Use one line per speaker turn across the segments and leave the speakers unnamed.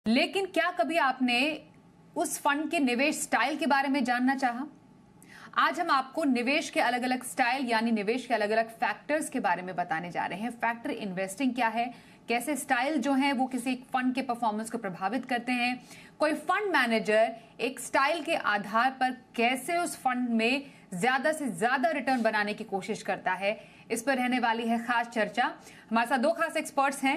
लेकिन क्या कभी आपने उस फंड के निवेश स्टाइल के बारे में जानना चाहा? आज हम आपको निवेश के अलग अलग स्टाइल यानी निवेश के अलग अलग फैक्टर्स के बारे में बताने जा रहे हैं। फैक्टर इन्वेस्टिंग क्या है, कैसे स्टाइल जो है वो किसी एक फंड के परफॉर्मेंस को प्रभावित करते हैं, कोई फंड मैनेजर एक स्टाइल के आधार पर कैसे उस फंड में ज्यादा से ज्यादा रिटर्न बनाने की कोशिश करता है, इस पर रहने वाली है खास चर्चा। हमारे साथ दो खास एक्सपर्ट्स हैं,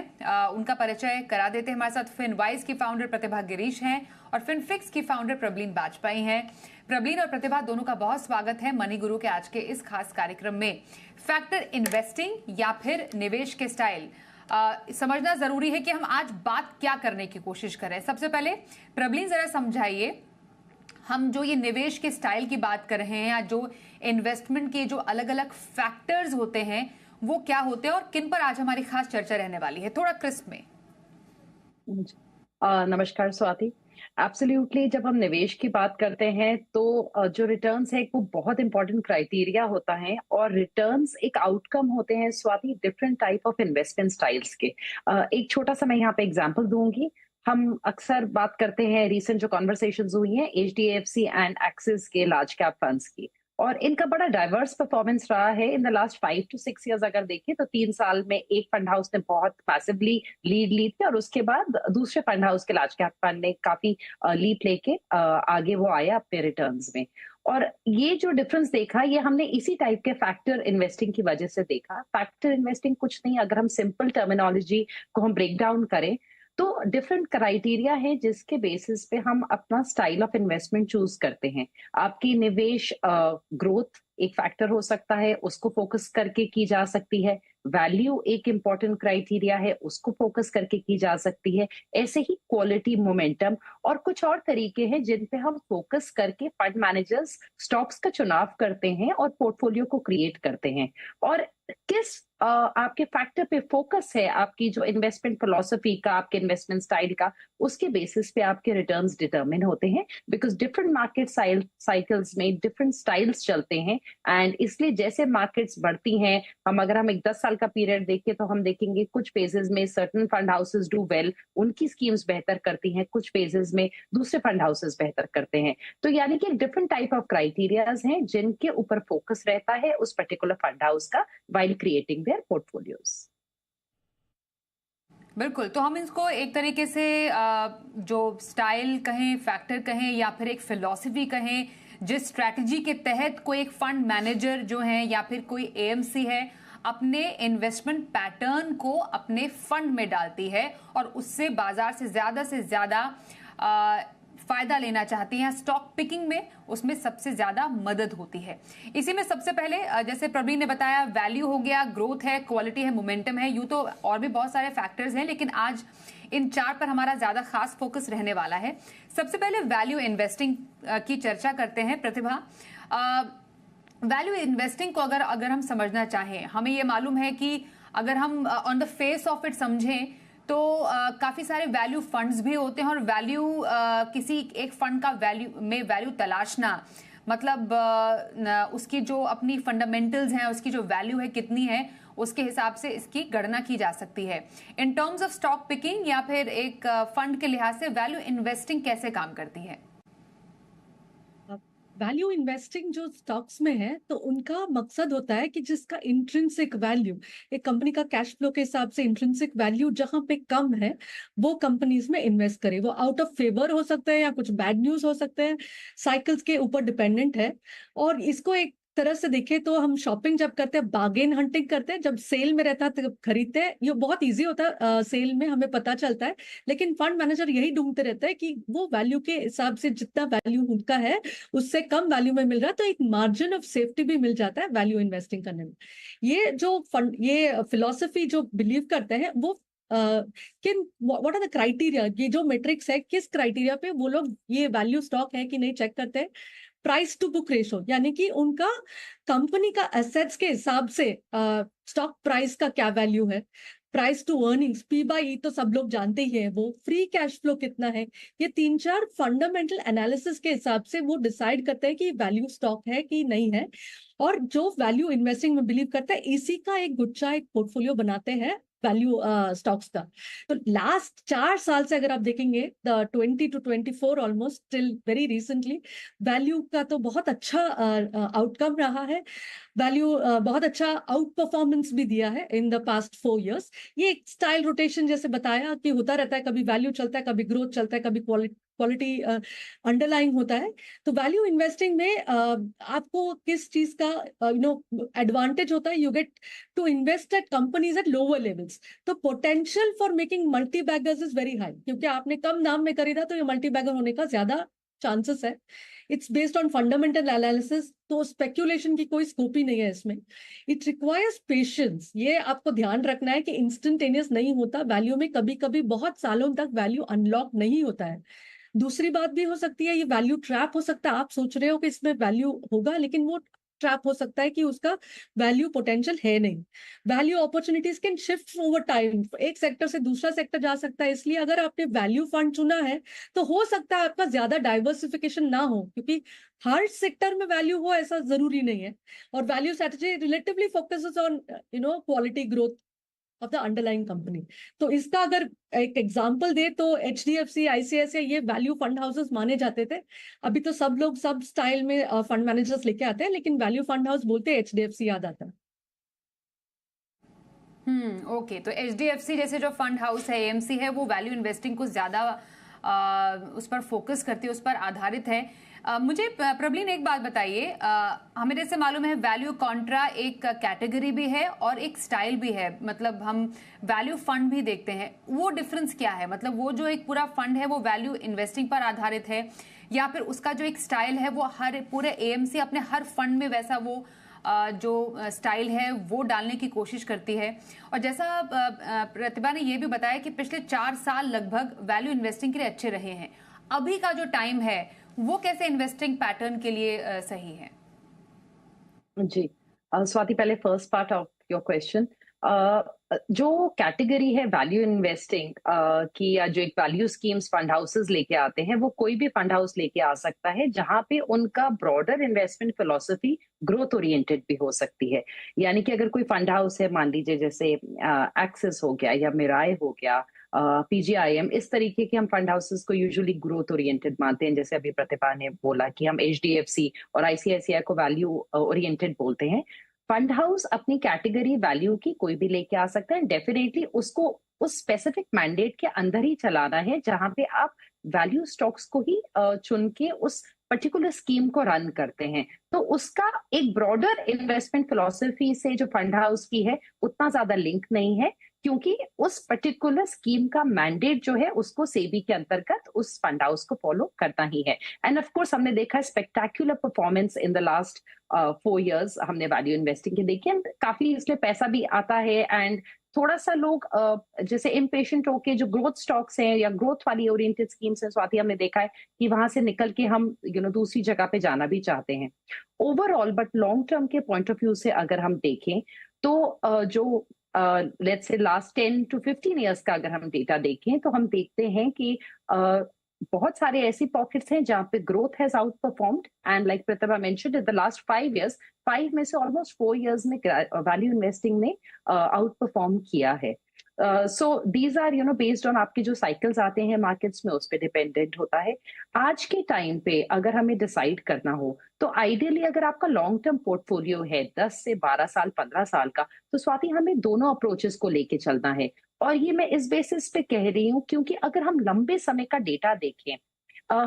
उनका परिचय करा देते हैं। हमारे साथ फिनवाइज की फाउंडर प्रतिभा गिरीश हैं और फिनफिक्स की फाउंडर प्रबलीन बाजपेयी हैं। प्रबलीन और प्रतिभा दोनों का बहुत स्वागत है मनी गुरु के आज के इस खास कार्यक्रम में। फैक्टर इन्वेस्टिंग या फिर निवेश के स्टाइल समझना जरूरी है कि हम आज बात क्या करने की कोशिश करें। सबसे पहले प्रबलीन जरा समझाइए, हम जो ये निवेश के स्टाइल की बात कर रहे हैं या जो इन्वेस्टमेंट के जो अलग अलग फैक्टर्स होते हैं वो क्या होते हैं और किन पर आज हमारी खास चर्चा रहने वाली है, थोड़ा क्रिस्प में।
नमस्कार स्वाति। एब्सोल्युटली, जब हम निवेश की बात करते हैं तो जो रिटर्न्स है वो बहुत इंपॉर्टेंट क्राइटेरिया होता है, और रिटर्न्स एक आउटकम होते हैं Swati different type of investment styles के। एक छोटा सा मैं यहाँ पे एग्जांपल दूंगी। हम अक्सर बात करते हैं, रिसेंट जो कॉन्वर्सेशंस हुई हैं एचडीएफसी एंड एक्सिस के लार्ज कैप फंड्स की, और इनका बड़ा डाइवर्स परफॉर्मेंस रहा है इन द लास्ट 5 to 6 years। अगर देखें तो 3 साल में एक फंड हाउस ने बहुत पैसिवली लीड ली थी, और उसके बाद दूसरे फंड हाउस के लार्ज कैप फंड ने काफी लीड लेके आगे वो आया अपने रिटर्न्स में। और ये जो डिफरेंस देखा, ये हमने इसी टाइप के फैक्टर इन्वेस्टिंग की वजह से देखा। फैक्टर इन्वेस्टिंग कुछ नहीं, अगर हम सिंपल टर्मिनोलॉजी को हम ब्रेक डाउन करें तो डिफरेंट क्राइटेरिया है जिसके बेसिस पे हम अपना स्टाइल ऑफ इन्वेस्टमेंट चूज करते हैं। आपकी निवेश ग्रोथ एक फैक्टर हो सकता है, उसको फोकस करके की जा सकती है। वैल्यू एक इंपॉर्टेंट क्राइटेरिया है, उसको फोकस करके की जा सकती है। ऐसे ही क्वालिटी, मोमेंटम और कुछ और तरीके हैं जिन पे हम फोकस करके फंड मैनेजर्स स्टॉक्स का चुनाव करते हैं और पोर्टफोलियो को क्रिएट करते हैं। और किस आपके फैक्टर पे फोकस है, आपकी जो इन्वेस्टमेंट फिलोसफी का, आपके इन्वेस्टमेंट स्टाइल का, उसके बेसिस पे आपके रिटर्न्स डिटरमिन होते हैं। बिकॉज डिफरेंट मार्केट साइकिल्स में डिफरेंट स्टाइल्स चलते हैं, एंड इसलिए जैसे मार्केट्स बढ़ती हैं, हम 10 साल का पीरियड देखें तो हम देखेंगे कुछ फेजेस में certain fund houses do well, उनकी स्कीम्स बेहतर करती हैं, कुछ फेजेस में दूसरे फंड हाउसेस बेहतर करते हैं। तो यानी कि डिफरेंट टाइप ऑफ क्राइटेरियाज हैं जिनके ऊपर फोकस रहता है उस पर्टिकुलर फंड हाउस का while creating their portfolios।
बिल्कुल, तो हम इसको एक तरीके से जो स्टाइल कहें, फैक्टर कहें या फिर एक फिलॉसफी कहें, जिस स्ट्रैटेजी के तहत कोई एक फंड मैनेजर जो है या फिर कोई एएमसी है अपने इन्वेस्टमेंट पैटर्न को अपने फंड में डालती है और उससे बाजार से ज्यादा फायदा लेना चाहती हैं, स्टॉक पिकिंग में उसमें सबसे ज्यादा मदद होती है। इसी में सबसे पहले जैसे प्रवीण ने बताया, वैल्यू हो गया, ग्रोथ है, क्वालिटी है, मोमेंटम है, यूं तो और भी बहुत सारे फैक्टर्स हैं, लेकिन आज इन 4 पर हमारा ज्यादा खास फोकस रहने वाला है। सबसे पहले वैल्यू इन्वेस्टिंग की चर्चा करते हैं। प्रतिभा, वैल्यू इन्वेस्टिंग को अगर हम समझना चाहें, हमें ये मालूम है कि अगर हम on the face of it समझें तो काफी सारे वैल्यू फंड्स भी होते हैं, और वैल्यू किसी एक फंड का वैल्यू तलाशना मतलब उसकी जो अपनी फंडामेंटल्स हैं, उसकी जो वैल्यू है कितनी है, उसके हिसाब से इसकी गणना की जा सकती है। In terms of stock picking या फिर एक फंड के लिहाज से वैल्यू इन्वेस्टिंग कैसे काम करती है?
वैल्यू इन्वेस्टिंग जो स्टॉक्स में है तो उनका मकसद होता है कि जिसका इंट्रिंसिक वैल्यू, एक कंपनी का कैश फ्लो के हिसाब से इंट्रिंसिक वैल्यू जहां पे कम है वो कंपनीज में इन्वेस्ट करे। वो आउट ऑफ फेवर हो सकता है या कुछ बैड न्यूज हो सकते हैं, साइकिल्स के ऊपर डिपेंडेंट है। और इसको एक तरह से देखें तो हम शॉपिंग जब करते हैं, बार्गेन हंटिंग करते हैं, जब सेल में रहता है तब खरीदते हैं, ये बहुत इजी होता है, सेल में हमें पता चलता है। लेकिन फंड मैनेजर यही ढूंढते रहता है कि वो वैल्यू के हिसाब से जितना वैल्यू उनका है उससे कम वैल्यू में मिल रहा है, तो एक मार्जिन ऑफ सेफ्टी भी मिल जाता है वैल्यू इन्वेस्टिंग करने में। ये फिलोसफी जो बिलीव करते हैं वो किन व्हाट आर द क्राइटेरिया, ये जो मेट्रिक्स है किस क्राइटेरिया पे वो लोग ये वैल्यू स्टॉक है कि नहीं चेक करते हैं। प्राइस टू बुक रेशो, यानी कि उनका कंपनी का एसेट्स के हिसाब से स्टॉक प्राइस का क्या वैल्यू है। Price to earnings, P by E तो सब लोग जानते ही है, वो फ्री कैश फ्लो कितना है। ये 3-4 फंडामेंटल एनालिसिस के हिसाब से वो डिसाइड करते हैं कि वैल्यू स्टॉक है कि नहीं है। और जो वैल्यू इन्वेस्टिंग में बिलीव करता है इसी का एक गुच्छा, एक पोर्टफोलियो बनाते हैं वैल्यू स्टॉक्स का। तो लास्ट 4 साल से अगर आप देखेंगे, the 20 to 24 almost till very recently, value का तो बहुत अच्छा आउटकम रहा है। वैल्यू बहुत अच्छा आउट परफॉर्मेंस भी दिया है इन द पास्ट 4 years। ये एक स्टाइल रोटेशन जैसे बताया कि होता रहता है, कभी वैल्यू चलता है, कभी ग्रोथ चलता है, कभी क्वालिटी अंडरलाइंग होता है। तो वैल्यू इन्वेस्टिंग में आपको किस चीज का एडवांटेज होता है, you get to invest at companies at lower levels. तो potential for making multi baggers is very high, क्योंकि आपने कम दाम में खरीदा तो ये मल्टी बैगर होने का ज्यादा चांसेस है। It's based on fundamental analysis, तो स्पेक्यूलेशन की कोई स्कोप ही नहीं है इसमें। इट रिक्वायर्स पेशेंस, ये आपको ध्यान रखना है कि इंस्टेंटेनियस नहीं होता वैल्यू में, कभी कभी बहुत सालों तक वैल्यू अनलॉक नहीं होता है। दूसरी बात भी हो सकती है, ये वैल्यू ट्रैप हो सकता है। आप सोच रहे हो कि इसमें वैल्यू होगा, लेकिन वो ट्रैप हो सकता है कि उसका वैल्यू पोटेंशियल है नहीं। Value opportunities can shift over time, एक सेक्टर से दूसरा सेक्टर जा सकता है। इसलिए अगर आपने वैल्यू फंड चुना है तो हो सकता है आपका ज्यादा डाइवर्सिफिकेशन ना हो, क्योंकि हर सेक्टर में वैल्यू हो ऐसा जरूरी नहीं है। और value strategy relatively focuses on quality growth of the underlying company. तो इसका अगर एक एग्जांपल दे तो HDFC, ICICI ये वैल्यू फंड हाउसेस माने जाते थे। अभी तो सब लोग सब स्टाइल में फंड मैनेजर्स लेके आते हैं, लेकिन वैल्यू फंड हाउस बोलते हैं HDFC याद आता है।
ओके। तो HDFC जैसे जो फंड हाउस है, AMC है, वो वैल्यू इन्वेस्टिंग को ज्यादा उस पर फोकस करती है, उस पर आधारित है। मुझे प्रबलीन एक बात बताइए, हमें जैसे मालूम है वैल्यू कॉन्ट्रा एक कैटेगरी भी है और एक स्टाइल भी है, मतलब हम वैल्यू फंड भी देखते हैं, वो डिफरेंस क्या है? मतलब वो जो एक पूरा फंड है वो वैल्यू इन्वेस्टिंग पर आधारित है, या फिर उसका जो एक स्टाइल है वो हर पूरे AMC अपने हर फंड में वैसा वो जो स्टाइल है वो डालने की कोशिश करती है? और जैसा प्रतिभा ने ये भी बताया कि पिछले 4 साल लगभग वैल्यू इन्वेस्टिंग के लिए अच्छे रहे हैं, अभी का जो टाइम है वो कैसे इन्वेस्टिंग पैटर्न के लिए सही है?
जी। स्वाति, पहले first part of your question, जो कैटेगरी है वैल्यू इन्वेस्टिंग की, या जो एक वैल्यू स्कीम्स फंड हाउसेस लेके आते हैं, वो कोई भी फंड हाउस लेके आ सकता है जहां पे उनका broader investment philosophy growth oriented भी हो सकती है। यानी कि अगर कोई फंड हाउस है, मान लीजिए जैसे एक्सिस हो गया या मिराय हो गया, PGIM, इस तरीके के हम फंड हाउसेस को यूजुअली ग्रोथ ओरिएंटेड मानते हैं। जैसे अभी प्रतिभा ने बोला कि हम HDFC और ICICI को वैल्यू ओरिएंटेड बोलते हैं। फंड हाउस अपनी कैटेगरी वैल्यू की कोई भी लेके आ सकता है, डेफिनेटली उसको उस स्पेसिफिक मैंडेट के अंदर ही चलाना है जहां पे आप वैल्यू स्टॉक्स को ही चुन के उस पर्टिकुलर स्कीम को रन करते हैं। तो उसका एक ब्रॉडर इन्वेस्टमेंट फिलोसफी से जो फंड हाउस की है उतना ज्यादा लिंक नहीं है, क्योंकि उस पर्टिकुलर स्कीम का मैंडेट जो है उसको सेबी के अंतर्गत उस फंड हाउस को फॉलो करना ही है। एंड ऑफ कोर्स हमने देखा है spectacular performance in the last 4 years हमने वैल्यू इन्वेस्टिंग के देखी, एंड काफी इसमें पैसा भी आता है। एंड थोड़ा सा लोग जैसे इम्पेशेंट होके जो ग्रोथ स्टॉक्स हैं या ग्रोथ वाली ओरिएंटेड स्कीम्स हैं, स्वाति, हमने देखा है कि वहां से निकल के हम दूसरी जगह पे जाना भी चाहते हैं ओवरऑल। बट लॉन्ग टर्म के पॉइंट ऑफ व्यू से अगर हम देखें तो जो let's say last 10 to 15 years का अगर हम डेटा देखें तो हम देखते हैं कि बहुत सारे ऐसी पॉकेट्स हैं जहां पे growth has outperformed, and like Pratibha mentioned in the last 5 years, 5 में से ऑलमोस्ट 4 years में वैल्यू इन्वेस्टिंग ने आउट परफॉर्म किया है। So these are based on आपके जो साइकिल्स आते हैं मार्केट्स में, उस पर डिपेंडेंट होता है। आज के टाइम पे अगर हमें डिसाइड करना हो तो आइडियली अगर आपका लॉन्ग टर्म पोर्टफोलियो है 10 से 12 साल 15 साल का, तो स्वाति हमें दोनों अप्रोचेस को लेके चलना है। और ये मैं इस बेसिस पे कह रही हूँ क्योंकि अगर हम लंबे समय का डेटा देखें,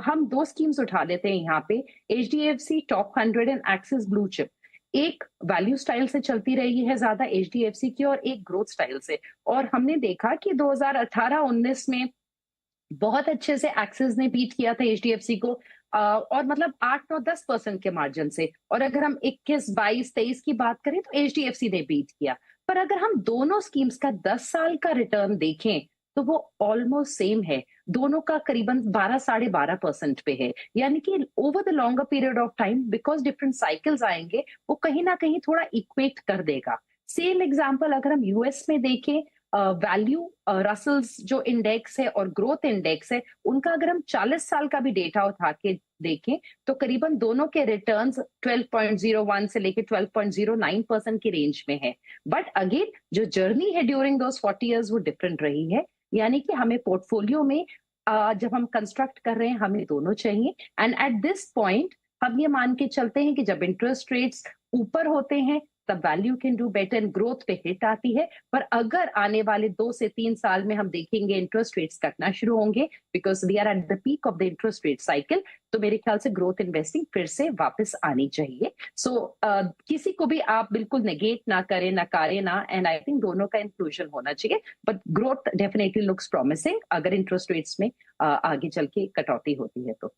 हम 2 स्कीम्स उठा लेते हैं यहाँ पे, HDFC top 100 and axis blue chip. एक वैल्यू स्टाइल से चलती रही है ज्यादा HDFC की, और एक ग्रोथ स्टाइल से। और हमने देखा कि 2018-19 में बहुत अच्छे से एक्सिस ने बीट किया था HDFC को, और मतलब 8-9-10% के मार्जिन से। और अगर हम 21, 22, 23 की बात करें तो HDFC ने बीट किया। पर अगर हम दोनों स्कीम्स का 10 साल का रिटर्न देखें तो वो ऑलमोस्ट सेम है, दोनों का करीबन 12-12.5% पे है। यानी कि over the longer period of time, because different cycles आएंगे, वो कहीं ना कहीं थोड़ा इक्वेट कर देगा। सेम एग्जांपल अगर हम US में देखें, वैल्यू रसल्स जो इंडेक्स है और ग्रोथ इंडेक्स है, उनका अगर हम 40 साल का भी डेटा उठा के देखें तो करीबन दोनों के रिटर्न्स 12.01 से लेके 12.09% की रेंज में है। बट अगेन जो जर्नी है ड्यूरिंग दोस 40 इयर्स वो डिफरेंट रही है। यानी कि हमें पोर्टफोलियो में जब हम कंस्ट्रक्ट कर रहे हैं हमें दोनों चाहिए। एंड एट दिस पॉइंट हम ये मान के चलते हैं कि जब इंटरेस्ट रेट्स ऊपर होते हैं तब value can do better and growth पे हिट आती है। पर अगर आने वाले 2 से 3 साल में हम देखेंगे इंटरेस्ट रेट्स कटना शुरू होंगे because we are at the peak of the interest rate cycle, तो मेरे ख्याल से ग्रोथ इन्वेस्टिंग फिर से वापस आनी चाहिए। सो किसी को भी आप बिल्कुल नेगेट ना करें, नकारे ना, एंड आई थिंक दोनों का इंक्लूजन होना चाहिए। But growth definitely looks promising अगर इंटरेस्ट रेट्स में आगे चल के कटौती होती है तो।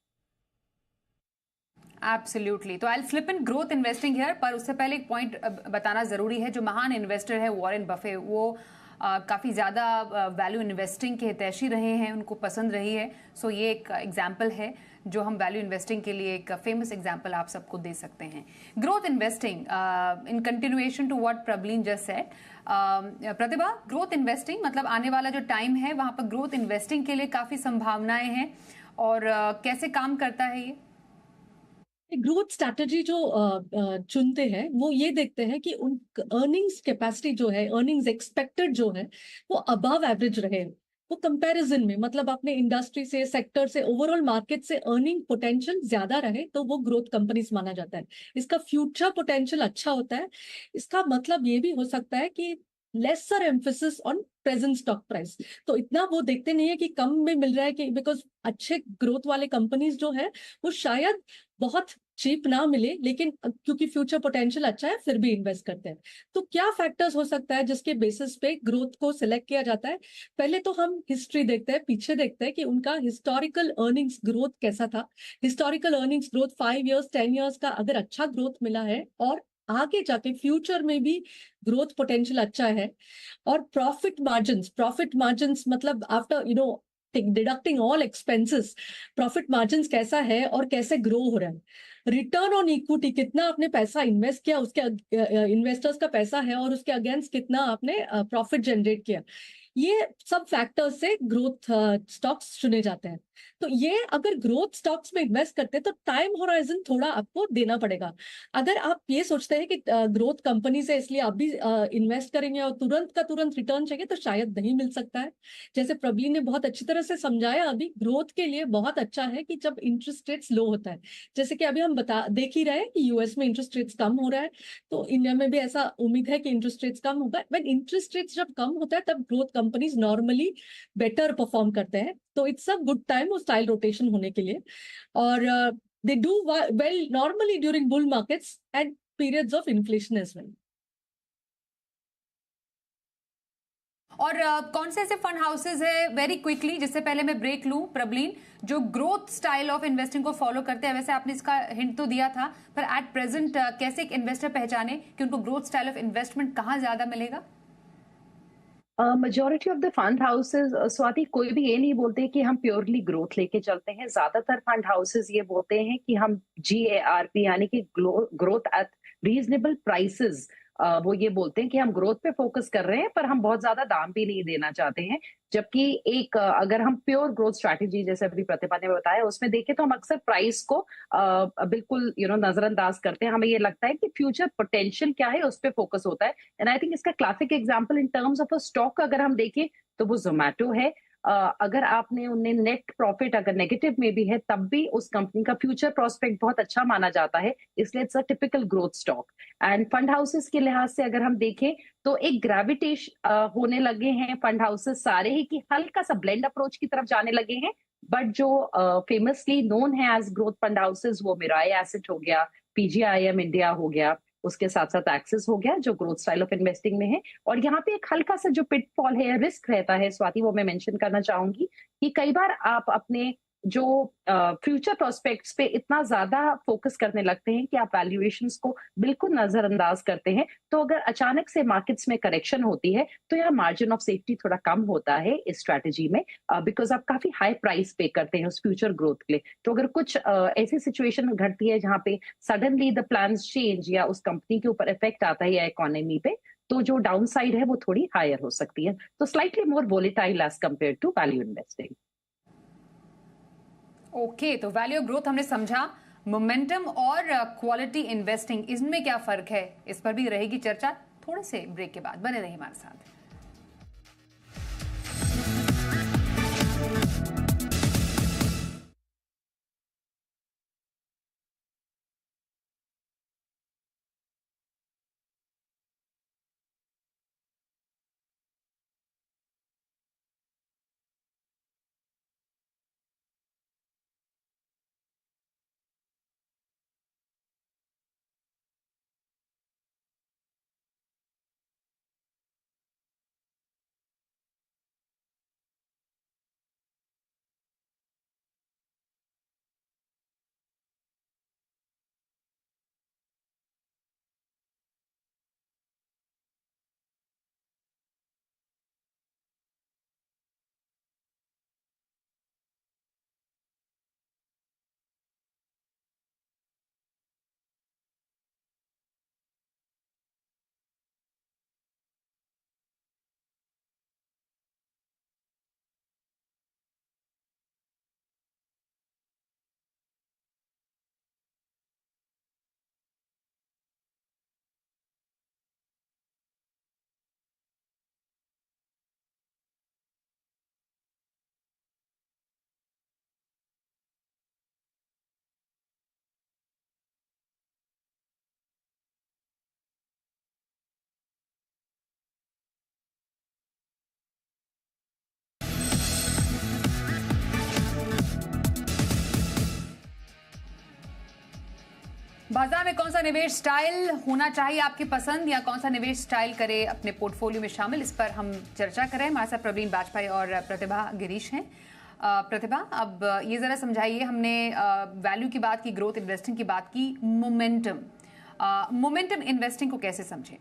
एब्सोल्युटली। तो I slip in growth investing here, पर उससे पहले एक पॉइंट बताना जरूरी है। जो महान इन्वेस्टर है वॉरेन बफे, वो काफ़ी ज़्यादा वैल्यू इन्वेस्टिंग के हितैषी रहे हैं, उनको पसंद रही है। सो ये एक एग्जाम्पल है जो हम वैल्यू इन्वेस्टिंग के लिए एक फेमस एग्जाम्पल आप सबको दे सकते हैं। Growth investing in continuation to what Prableen just said, Pratibha, growth investing मतलब आने वाला जो टाइम है वहाँ पर ग्रोथ इन्वेस्टिंग के लिए काफ़ी संभावनाएं हैं, और कैसे काम करता है ये?
ग्रोथ स्ट्रैटेजी जो चुनते हैं वो ये देखते हैं कि उन अर्निंग्स कैपेसिटी जो है, अर्निंग्स एक्सपेक्टेड जो है वो अबव एवरेज रहे। वो कंपैरिजन में मतलब अपने इंडस्ट्री से, सेक्टर से, ओवरऑल मार्केट से अर्निंग पोटेंशियल ज्यादा रहे तो वो ग्रोथ कंपनीज माना जाता है। इसका फ्यूचर पोटेंशियल अच्छा होता है। इसका मतलब ये भी हो सकता है कि lesser emphasis on present stock price. तो इतना वो देखते नहीं है कि कम में मिल रहा है, कि बिकॉज अच्छे ग्रोथ वाले कंपनीज जो है वो शायद बहुत चीप ना मिले, लेकिन क्योंकि फ्यूचर पोटेंशियल अच्छा है फिर भी इन्वेस्ट करते हैं। तो क्या फैक्टर्स हो सकता है जिसके बेसिस पे ग्रोथ को सिलेक्ट किया जाता है? पहले तो हम हिस्ट्री देखते हैं, पीछे देखते हैं कि उनका हिस्टोरिकल अर्निंग्स ग्रोथ कैसा था। Historical earnings growth 5 years 10 years का अगर अच्छा ग्रोथ मिला है और आगे जाके फ्यूचर में भी ग्रोथ पोटेंशियल अच्छा है, और प्रॉफिट मार्जिन्स मतलब after deducting all expenses, profit margins कैसा है और कैसे ग्रो हो रहा है। रिटर्न ऑन इक्विटी, कितना आपने पैसा इन्वेस्ट किया, उसके इन्वेस्टर्स का पैसा है और उसके अगेंस्ट कितना आपने प्रॉफिट जनरेट किया। ये सब फैक्टर्स से ग्रोथ स्टॉक्स चुने जाते हैं। तो ये अगर ग्रोथ स्टॉक्स में इन्वेस्ट करते हैं तो टाइम होराइजन थोड़ा आपको देना पड़ेगा। अगर आप ये सोचते हैं कि ग्रोथ कंपनी से इसलिए आप भी इन्वेस्ट करेंगे और तुरंत का तुरंत रिटर्न चाहिए, तो शायद नहीं मिल सकता है। जैसे प्रबलीन ने बहुत अच्छी तरह से समझाया, अभी ग्रोथ के लिए बहुत अच्छा है कि जब इंटरेस्ट रेट्स लो होता है, जैसे कि अभी हम देख ही रहे हैं कि यूएस में इंटरेस्ट रेट्स कम हो रहा है, तो इंडिया में भी ऐसा उम्मीद है कि इंटरेस्ट रेट्स कम होगा। व्हेन इंटरेस्ट रेट्स जब कम होता है तब growth companies normally better perform करते हैं। तो इट्स अ गुड टाइम वो स्टाइल रोटेशन होने के लिए। और they do well normally during bull markets and periods of inflation as well.
और कौन से ऐसे फंड हाउसेज है, वेरी क्विकली, जिससे पहले मैं ब्रेक लूं, प्रबलीन, जो ग्रोथ स्टाइल ऑफ इन्वेस्टिंग को फॉलो करते हैं? वैसे आपने इसका हिंट तो दिया था, पर एट प्रेजेंट कैसे एक इन्वेस्टर पहचाने कि उनको ग्रोथ स्टाइल ऑफ इन्वेस्टमेंट कहाँ ज्यादा मिलेगा?
Majority of the fund houses, Swati, कोई भी ये नहीं बोलते कि हम प्योरली ग्रोथ लेके चलते हैं। ज्यादातर फंड हाउसेस ये बोलते हैं कि हम GARP यानी कि ग्रोथ एट रीजनेबल प्राइसेस, वो ये बोलते हैं कि हम ग्रोथ पे फोकस कर रहे हैं पर हम बहुत ज्यादा दाम भी नहीं देना चाहते हैं। जबकि एक अगर हम प्योर ग्रोथ स्ट्रैटेजी जैसे अभी प्रतिभा ने बताया उसमें देखें तो हम अक्सर प्राइस को बिल्कुल नजरअंदाज करते हैं। हमें ये लगता है कि फ्यूचर पोटेंशियल क्या है उस पर फोकस होता है। एंड आई थिंक इसका classic example in terms of a stock अगर हम देखें तो वो जोमैटो है। अगर आपने उन्हें नेट प्रॉफिट अगर नेगेटिव में भी है तब भी उस कंपनी का फ्यूचर प्रोस्पेक्ट बहुत अच्छा माना जाता है, इसलिए it's a typical growth stock. End fund houses के लिहाज से अगर हम देखें तो एक ग्रेविटेशन होने लगे हैं फंड हाउसेस सारे ही कि हल्का सा ब्लेंड अप्रोच की तरफ जाने लगे हैं। बट जो फेमसली नोन है एज ग्रोथ फंड हाउसेस वो मिराई एसेट हो गया, PGIM इंडिया हो गया, उसके साथ साथ एक्सिस हो गया जो ग्रोथ स्टाइल ऑफ इन्वेस्टिंग में है। और यहाँ पे एक हल्का सा जो पिटफॉल है, रिस्क रहता है स्वाति, वो मैं मेंशन करना चाहूंगी कि कई बार आप अपने जो फ्यूचर प्रोस्पेक्ट्स पे इतना ज्यादा फोकस करने लगते हैं कि आप वैल्यूएशंस को बिल्कुल नजरअंदाज करते हैं। तो अगर अचानक से मार्केट्स में करेक्शन होती है तो यहाँ मार्जिन ऑफ सेफ्टी थोड़ा कम होता है इस स्ट्रैटेजी में, बिकॉज आप काफी हाई प्राइस पे करते हैं उस फ्यूचर ग्रोथ के लिए। तो अगर कुछ ऐसी सिचुएशन घटती है जहाँ पे सडनली द प्लान्स चेंज या उस कंपनी के ऊपर इफेक्ट आता है या इकोनॉमी पे, तो जो डाउन साइड है वो थोड़ी हायर हो सकती है। तो slightly more volatile as compare to value investing.
Okay, तो वैल्यू ग्रोथ हमने समझा। मोमेंटम और क्वालिटी इन्वेस्टिंग, इनमें क्या फर्क है, इस पर भी रहेगी चर्चा थोड़े से ब्रेक के बाद। बने रहिए हमारे साथ। बाजार में कौन सा निवेश स्टाइल होना चाहिए आपकी पसंद, या कौन सा निवेश स्टाइल करे अपने पोर्टफोलियो में शामिल, इस पर हम चर्चा करें। हमारे साथ प्रवीण बाजपेयी और प्रतिभा गिरीश हैं। प्रतिभा, अब ये जरा समझाइए, हमने वैल्यू की बात की, ग्रोथ इन्वेस्टिंग की बात की, मोमेंटम इन्वेस्टिंग को कैसे समझें?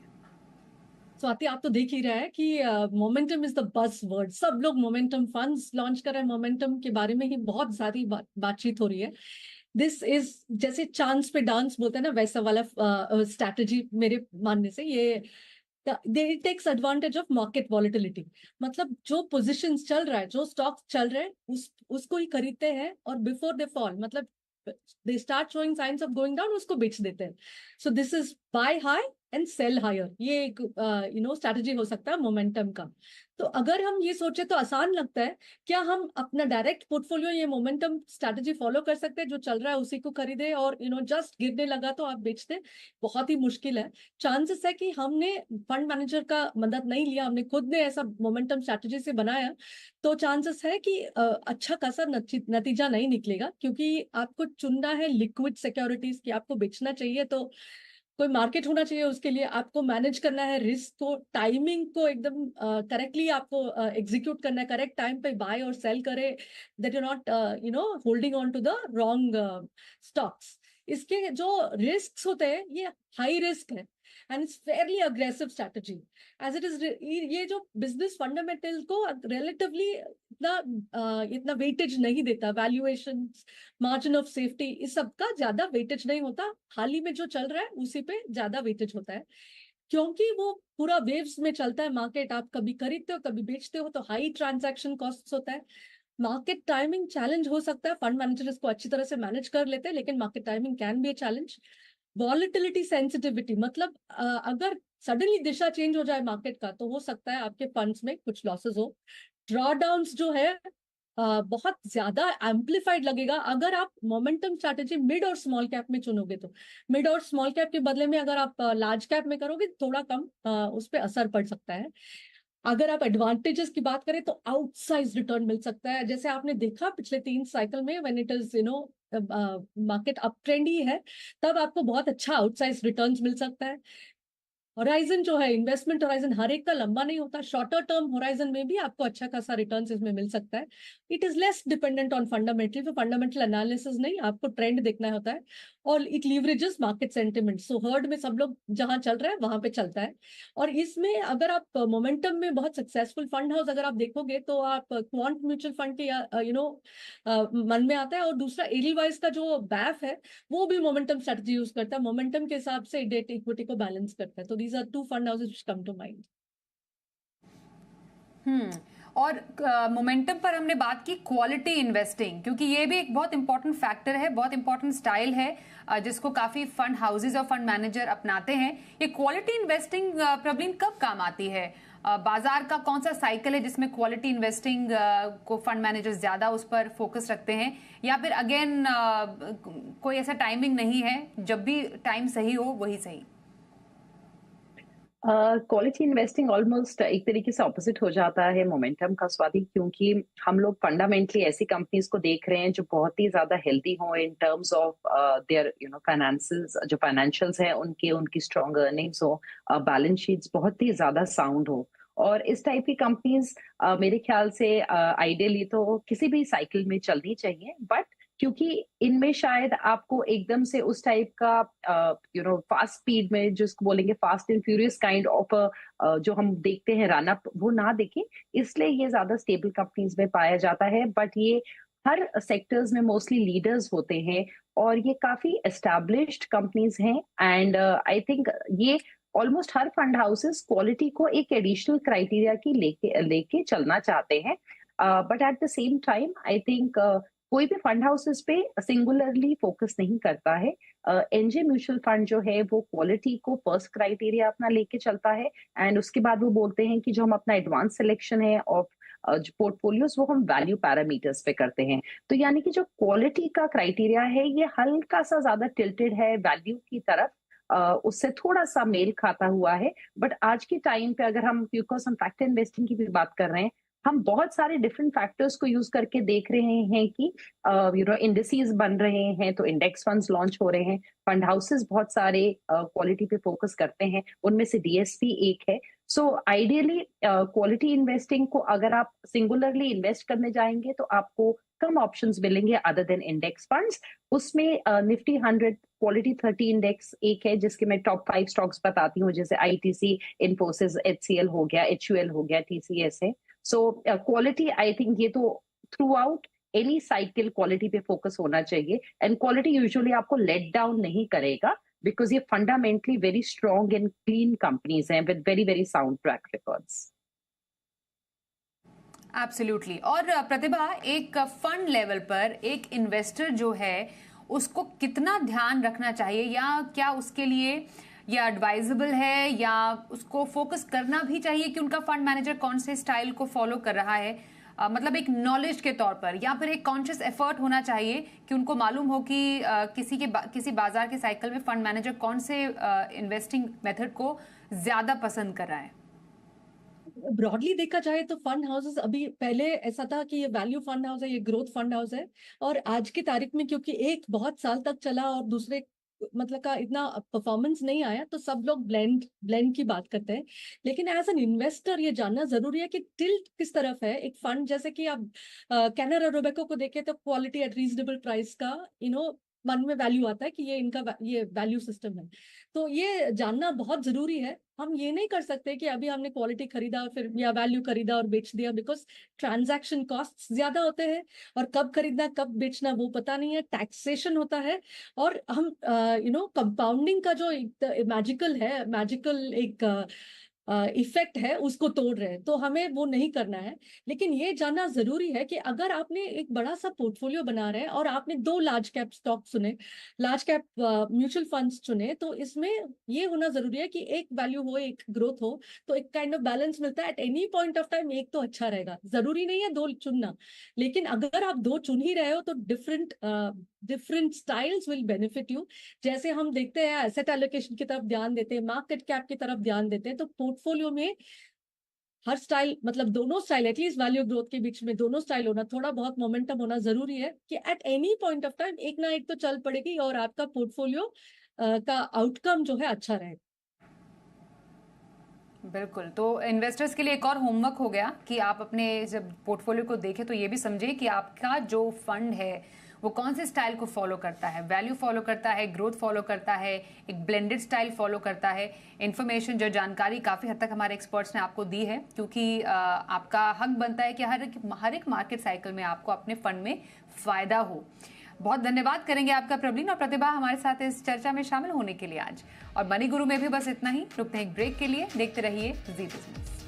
स्वाति, आप तो देख ही रहे हैं कि momentum is the bus word. सब लोग मोमेंटम फंड्स लॉन्च कर रहे हैं, मोमेंटम के बारे में ही बहुत सारी बातचीत हो रही है। दिस इज जैसे चांस पे डांस बोलते हैं ना, वैसा वाला स्ट्रैटेजी मेरे मानने से। ये it takes advantage of market volatility। मतलब जो पोजिशंस चल रहा है, जो स्टॉक्स चल रहे हैं, उसको ही खरीदते हैं, और बिफोर दे फॉल, मतलब they start showing signs of going down, उसको बेच देते हैं। So this is buy high and sell higher. ये एक स्ट्रैटेजी हो सकता है मोमेंटम का। तो अगर हम ये सोचे तो आसान लगता है। क्या हम अपना डायरेक्ट पोर्टफोलियो ये मोमेंटम स्ट्रैटेजी फॉलो कर सकते हैं? जो चल रहा है उसी को खरीदे, और जस्ट गिरने लगा तो आप बेच दे? बहुत ही मुश्किल है। चांसेस है कि हमने फंड मैनेजर का मदद नहीं लिया, हमने खुद ने ऐसा मोमेंटम स्ट्रैटेजी से बनाया, तो चांसेस है कि अच्छा खासा नतीजा नहीं निकलेगा। क्योंकि आपको चुनना है लिक्विड सिक्योरिटीज की, आपको बेचना चाहिए तो कोई मार्केट होना चाहिए उसके लिए। आपको मैनेज करना है रिस्क को, टाइमिंग को एकदम करेक्टली आपको एग्जीक्यूट करना है, करेक्ट टाइम पे बाय और सेल करे, that you not holding on to the wrong stocks. इसके जो रिस्क होते हैं ये हाई रिस्क है, and it's fairly aggressive strategy as it is. ये जो बिजनेस फंडामेंटल को रिलेटिवली इतना वेटेज नहीं देता। वैल्यूएशन, मार्जिन ऑफ सेफ्टी, इस सब का ज्यादा वेटेज नहीं होता। हाल ही में जो चल रहा है उसी पे ज्यादा वेटेज होता है, क्योंकि वो पूरा वेव्स में चलता है मार्केट। आप कभी खरीदते हो, कभी बेचते हो, तो हाई ट्रांजैक्शन कॉस्ट होता है। मार्केट टाइमिंग चैलेंज हो सकता है, फंड मैनेजर इसको अच्छी तरह से मैनेज कर लेते हैं, लेकिन market timing can be a challenge. Volatility sensitivity, मतलब अगर सडनली दिशा चेंज हो जाए मार्केट का, तो हो सकता है आपके फंड्स में कुछ लॉसेस हो। ड्रॉडाउन्स जो है बहुत ज्यादा एम्पलीफाइड लगेगा अगर आप मोमेंटम स्ट्रैटेजी मिड और स्मॉल कैप में चुनोगे तो। मिड और स्मॉल कैप के बदले में अगर आप लार्ज कैप में करोगे, थोड़ा कम उस पर असर पड़ सकता है। अगर आप एडवांटेजेस की बात करें तो आउटसाइज रिटर्न मिल सकता है, जैसे आपने देखा पिछले 3 साइकिल में, when it is market up trend ही है, तब आपको बहुत अच्छा आउटसाइज रिटर्न्स मिल सकता है। होराइजन जो है, इन्वेस्टमेंट होराइजन हर एक का लंबा नहीं होता, शॉर्टर टर्म होराइजन में भी आपको अच्छा खासा रिटर्न्स इसमें मिल सकता है। It is less dependent on fundamental, तो फंडामेंटल एनालिसिस नहीं, आपको ट्रेंड देखना होता है। और it leverages market sentiment, so heard में सब लोग जहां चल रहा है वहां पे चलता है। और इसमें अगर आप मोमेंटम में बहुत सक्सेसफुल फंड हाउस अगर आप देखोगे, तो आप क्वांट म्यूचुअल फंड के मन में आता है। और दूसरा एडलवाइस का जो बैफ है, वो भी मोमेंटम स्ट्रेटजी यूज करता है, मोमेंटम के हिसाब से डेट इक्विटी को बैलेंस करता है। तो these are two fund houses which come to mind.
और मोमेंटम पर हमने बात की क्वालिटी इन्वेस्टिंग, क्योंकि ये भी एक बहुत इंपॉर्टेंट फैक्टर है, बहुत इंपॉर्टेंट स्टाइल है जिसको काफी फंड हाउसेज और फंड मैनेजर अपनाते हैं। ये क्वालिटी इन्वेस्टिंग प्रवीण कब काम आती है? बाजार का कौन सा साइकिल है जिसमें क्वालिटी इन्वेस्टिंग को फंड मैनेजर ज्यादा उस पर फोकस रखते हैं, या फिर अगेन कोई ऐसा टाइमिंग नहीं है, जब भी टाइम सही हो वही सही?
क्वालिटी इन्वेस्टिंग ऑलमोस्ट एक तरीके से ऑपोजिट हो जाता है मोमेंटम का, स्वाति, क्योंकि हम लोग फंडामेंटली ऐसी कंपनीज को देख रहे हैं जो बहुत ही ज्यादा हेल्दी हो in terms of their finances, जो फाइनेंशियल्स हैं उनके, उनकी स्ट्रॉन्ग अर्निंग्स हो, बैलेंस शीट्स बहुत ही ज्यादा साउंड हो। और इस टाइप की कंपनीज मेरे ख्याल से आइडियली तो किसी भी साइकिल में चलनी चाहिए, बट क्योंकि इनमें शायद आपको एकदम से उस टाइप का फास्ट स्पीड में, जिसको बोलेंगे fast and furious kind of जो हम देखते हैं रन अप, वो ना देखें, इसलिए ये ज्यादा स्टेबल कंपनीज में पाया जाता है। बट ये हर सेक्टर्स में मोस्टली लीडर्स होते हैं और ये काफी एस्टैब्लिश्ड कंपनीज हैं। एंड आई थिंक ये ऑलमोस्ट हर फंड हाउसेस क्वालिटी को एक एडिशनल क्राइटेरिया की लेके चलना चाहते हैं। But at the same time I think कोई भी फंड हाउसेस पे सिंगुलरली फोकस नहीं करता है। एनजे म्यूचुअल फंड जो है वो क्वालिटी को फर्स्ट क्राइटेरिया अपना लेके चलता है, एंड उसके बाद वो बोलते हैं कि जो हम अपना एडवांस सिलेक्शन है ऑफ पोर्टफोलियोज वो हम वैल्यू पैरामीटर्स पे करते हैं। तो यानी कि जो क्वालिटी का क्राइटेरिया है ये हल्का सा ज्यादा टिल्टेड है वैल्यू की तरफ, उससे थोड़ा सा मेल खाता हुआ है। बट आज के टाइम पे अगर हम, बिकॉज हम फैक्टर इन्वेस्टिंग की भी बात कर रहे हैं, हम बहुत सारे डिफरेंट फैक्टर्स को यूज करके देख रहे हैं कि इंडिसेस बन रहे हैं, तो इंडेक्स फंड्स लॉन्च हो रहे हैं, फंड हाउसेस बहुत सारे क्वालिटी पे फोकस करते हैं, उनमें से डीएसपी एक है। सो आइडियली क्वालिटी इन्वेस्टिंग को अगर आप सिंगुलरली इन्वेस्ट करने जाएंगे तो आपको कम ऑप्शंस मिलेंगे अदर देन इंडेक्स फंड्स। उसमें निफ्टी 100 क्वालिटी 30 इंडेक्स एक है, जिसके मैं टॉप 5 स्टॉक्स बताती हूँ, जैसे आईटीसी, इन्फोसिस, एचसीएल हो गया, एचयूएल हो गया, टीसीएस है। सो क्वालिटी आई थिंक ये तो through any cycle quality पे फोकस होना चाहिए, एंड क्वालिटी यूजुअली आपको लेट डाउन नहीं करेगा बिकॉज ये fundamentally very strong and clean companies हैं with very very sound track records.
Absolutely. और प्रतिभा, एक फंड लेवल पर एक इन्वेस्टर जो है उसको कितना ध्यान रखना चाहिए, या क्या उसके लिए या एडवाइजेबल है, या उसको फोकस करना भी चाहिए कि उनका फंड मैनेजर कौन से स्टाइल को फॉलो कर रहा है, मतलब एक नॉलेज के तौर पर, या फिर एक कॉन्शियस एफर्ट होना चाहिए कि उनको मालूम हो कि किसी बाजार के साइकिल में फंड मैनेजर कौन से इन्वेस्टिंग मेथड को ज्यादा पसंद कर रहा है?
ब्रॉडली देखा जाए तो फंड हाउसेस, अभी पहले ऐसा था कि ये वैल्यू फंड हाउस है, ये ग्रोथ फंड हाउस है, और आज की तारीख में क्योंकि एक बहुत साल तक चला और दूसरे मतलब का इतना परफॉर्मेंस नहीं आया, तो सब लोग ब्लेंड की बात करते हैं। लेकिन एज एन इन्वेस्टर ये जानना जरूरी है कि टिल्ट किस तरफ है एक फंड। जैसे कि आप कैनरा रोबेको को देखें तो क्वालिटी एट रीजनेबल प्राइस का मन में वैल्यू आता है कि ये इनका ये वैल्यू सिस्टम है। तो ये जानना बहुत जरूरी है। हम ये नहीं कर सकते कि अभी हमने क्वालिटी खरीदा और फिर या वैल्यू खरीदा और बेच दिया, बिकॉज ट्रांजैक्शन कॉस्ट ज्यादा होते हैं, और कब खरीदना कब बेचना वो पता नहीं है, टैक्सेशन होता है, और हम कंपाउंडिंग का जो मैजिकल एक इफेक्ट है उसको तोड़ रहे हैं। तो हमें वो नहीं करना है। लेकिन ये जानना जरूरी है कि अगर आपने एक बड़ा सा पोर्टफोलियो बना रहे हैं और आपने 2 लार्ज कैप स्टॉक चुने, लार्ज कैप म्यूचुअल फंड्स चुने, तो इसमें ये होना जरूरी है कि एक वैल्यू हो एक ग्रोथ हो, तो एक काइंड ऑफ बैलेंस मिलता है। At any point of time एक तो अच्छा रहेगा, जरूरी नहीं है 2 चुनना, लेकिन अगर आप 2 चुन ही रहे हो तो different styles will benefit you. जैसे हम देखते हैं एसेट एलोकेशन की तरफ ध्यान देते हैं, मार्केट कैप की तरफ ध्यान देते हैं, तो पोर्टफोलियो में हर स्टाइल, मतलब दोनों स्टाइल, एटलीस्ट वैल्यू ग्रोथ के बीच में दोनों स्टाइल होना, थोड़ा बहुत मोमेंटम होना जरूरी है कि at any point of time एक ना एक तो चल पड़ेगी और आपका पोर्टफोलियो का आउटकम जो है अच्छा रहे।
बिल्कुल। तो इन्वेस्टर्स के लिए एक और होमवर्क हो गया कि आप अपने जब पोर्टफोलियो को देखें तो ये भी समझे कि आपका जो फंड है वो कौन से स्टाइल को फॉलो करता है, वैल्यू फॉलो करता है, ग्रोथ फॉलो करता है, एक ब्लेंडेड स्टाइल फॉलो करता है। इन्फॉर्मेशन जो जानकारी काफ़ी हद तक हमारे एक्सपर्ट्स ने आपको दी है, क्योंकि आपका हक बनता है कि हर एक मार्केट साइकिल में आपको अपने फंड में फ़ायदा हो। बहुत धन्यवाद करेंगे आपका प्रवीण और प्रतिभा हमारे साथ इस चर्चा में शामिल होने के लिए आज। और मनी गुरु में भी बस इतना ही, रुकते हैं एक ब्रेक के लिए। देखते रहिए जी बिजनेस।